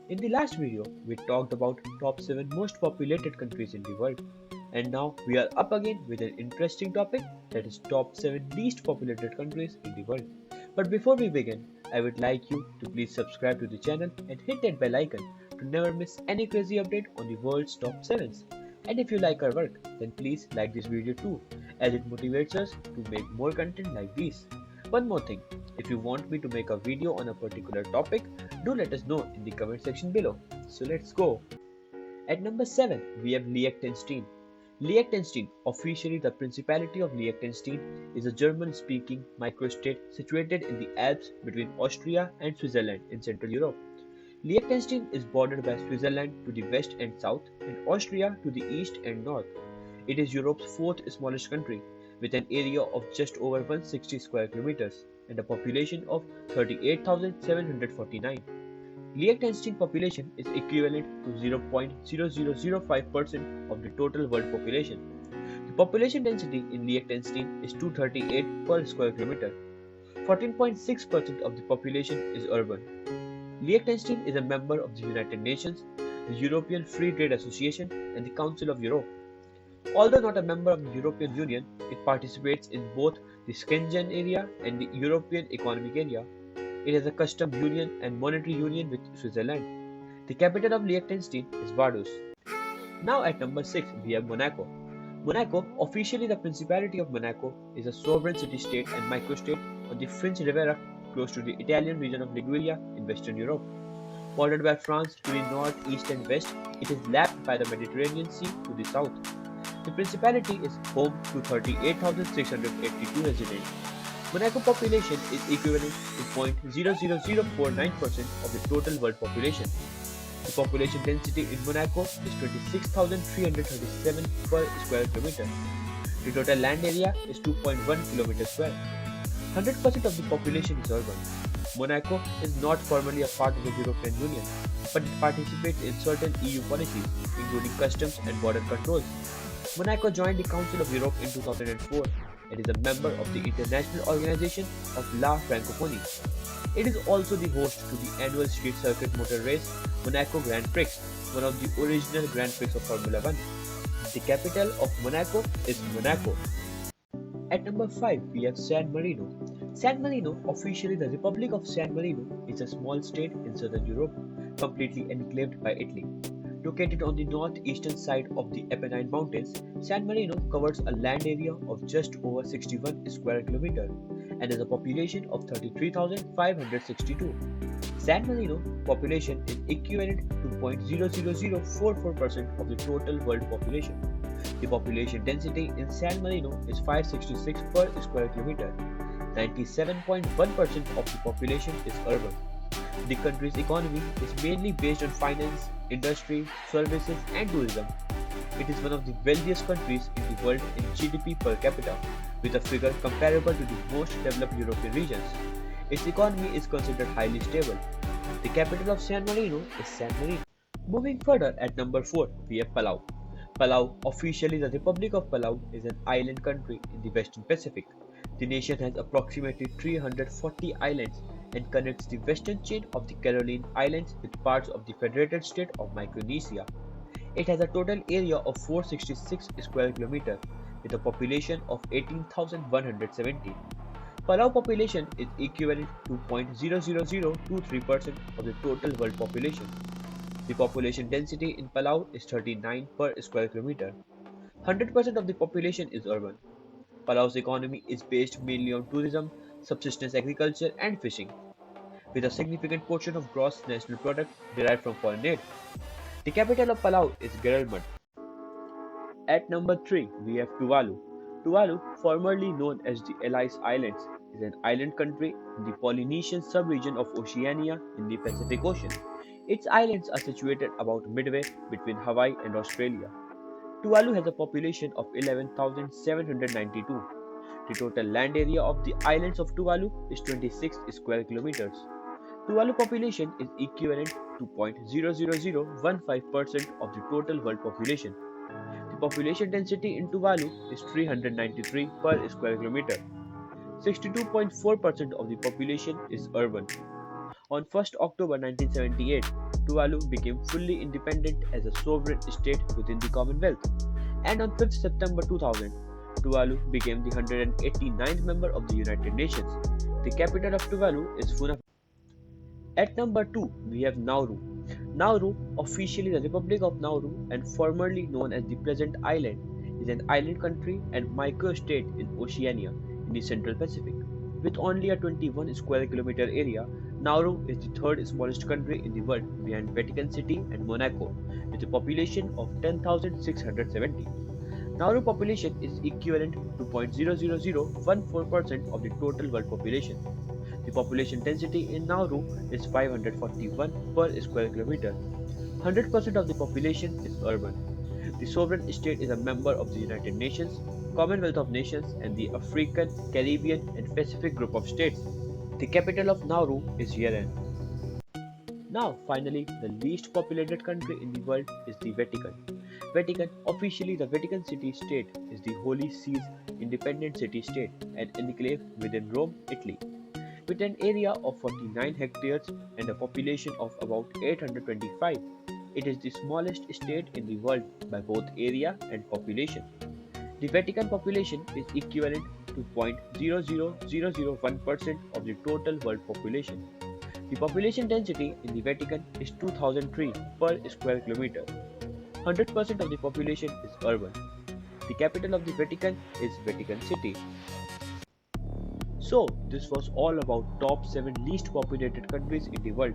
In the last video, we talked about top 7 most populated countries in the world. And now we are up again with an interesting topic, that is top 7 least populated countries in the world. But before we begin, I would like you to please subscribe to the channel and hit that bell icon to never miss any crazy update on the world's top 7s. And if you like our work, then please like this video too, as it motivates us to make more content like these. One more thing, if you want me to make a video on a particular topic, do let us know in the comment section below. So let's go. At number 7, we have Liechtenstein. Liechtenstein, officially the Principality of Liechtenstein, is a German-speaking microstate situated in the Alps between Austria and Switzerland in Central Europe. Liechtenstein is bordered by Switzerland to the west and south and Austria to the east and north. It is Europe's fourth smallest country, with an area of just over 160 square kilometers and a population of 38,749. Liechtenstein population is equivalent to 0.0005% of the total world population. The population density in Liechtenstein is 238 per square kilometer. 14.6% of the population is urban. Liechtenstein is a member of the United Nations, the European Free Trade Association, and the Council of Europe. Although not a member of the European Union, it participates in both the Schengen area and the European Economic Area. It has a customs union and monetary union with Switzerland. The capital of Liechtenstein is Vaduz. Now at number 6 we have Monaco. Monaco, officially the Principality of Monaco, is a sovereign city-state and microstate on the French Riviera close to the Italian region of Liguria in Western Europe. Bordered by France to the north, east and west, it is lapped by the Mediterranean Sea to the south. The Principality is home to 38,682 residents. Monaco population is equivalent to 0.00049% of the total world population. The population density in Monaco is 26,337 per square kilometer. The total land area is 2.1 km square. 100% of the population is urban. Monaco is not formally a part of the European Union, but it participates in certain EU policies, including customs and border controls. Monaco joined the Council of Europe in 2004 and is a member of the International Organization of La Francophonie. It is also the host to the annual street circuit motor race Monaco Grand Prix, one of the original Grand Prix of Formula 1. The capital of Monaco is Monaco. At number 5 we have San Marino. San Marino, officially the Republic of San Marino, is a small state in southern Europe, completely enclaved by Italy. Located on the northeastern side of the Apennine Mountains, San Marino covers a land area of just over 61 square kilometers and has a population of 33,562. San Marino population is equivalent to 0.00044% of the total world population. The population density in San Marino is 566 per square kilometer. 97.1% of the population is urban. The country's economy is mainly based on finance, industry, services, and tourism. It is one of the wealthiest countries in the world in GDP per capita, with a figure comparable to the most developed European regions. Its economy is considered highly stable. The capital of San Marino is San Marino. Moving further, at number 4, we have Palau. Palau, officially the Republic of Palau, is an island country in the Western Pacific. The nation has approximately 340 islands and connects the western chain of the Caroline Islands with parts of the federated state of Micronesia. It has a total area of 466 square kilometers with a population of 18,170. Palau population is equivalent to 0.00023% of the total world population. The population density in Palau is 39 per square kilometer. 100% of the population is urban. Palau's economy is based mainly on tourism, subsistence agriculture and fishing, with a significant portion of gross national product derived from foreign aid. The capital of Palau is Geralmud. At number 3 we have Tuvalu. Tuvalu, formerly known as the Ellice Islands, is an island country in the Polynesian sub-region of Oceania in the Pacific Ocean. Its islands are situated about midway between Hawaii and Australia. Tuvalu has a population of 11,792. The total land area of the islands of Tuvalu is 26 square kilometers. Tuvalu population is equivalent to 0.00015% of the total world population. The population density in Tuvalu is 393 per square kilometer. 62.4% of the population is urban. On 1st October 1978, Tuvalu became fully independent as a sovereign state within the Commonwealth. And on 5th September 2000, Tuvalu became the 189th member of the United Nations. The capital of Tuvalu is Funafea. At number 2, we have Nauru. Nauru, officially the Republic of Nauru and formerly known as the present island, is an island country and microstate in Oceania in the Central Pacific. With only a 21 square kilometer area, Nauru is the third smallest country in the world behind Vatican City and Monaco, with a population of 10,670. Nauru population is equivalent to 0.00014% of the total world population. The population density in Nauru is 541 per square kilometer. 100% of the population is urban. The sovereign state is a member of the United Nations, Commonwealth of Nations, and the African, Caribbean, and Pacific group of states. The capital of Nauru is Yerevan. Now, finally, the least populated country in the world is the Vatican. Vatican, officially the Vatican City State, is the Holy See's independent city-state and enclave within Rome, Italy. With an area of 49 hectares and a population of about 825, it is the smallest state in the world by both area and population. The Vatican population is equivalent to 0.00001% of the total world population. The population density in the Vatican is 2003 per square kilometer. 100% of the population is urban. The capital of the Vatican is Vatican City. So, this was all about top 7 least populated countries in the world.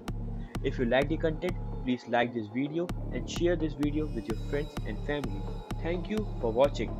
If you like the content, please like this video and share this video with your friends and family. Thank you for watching.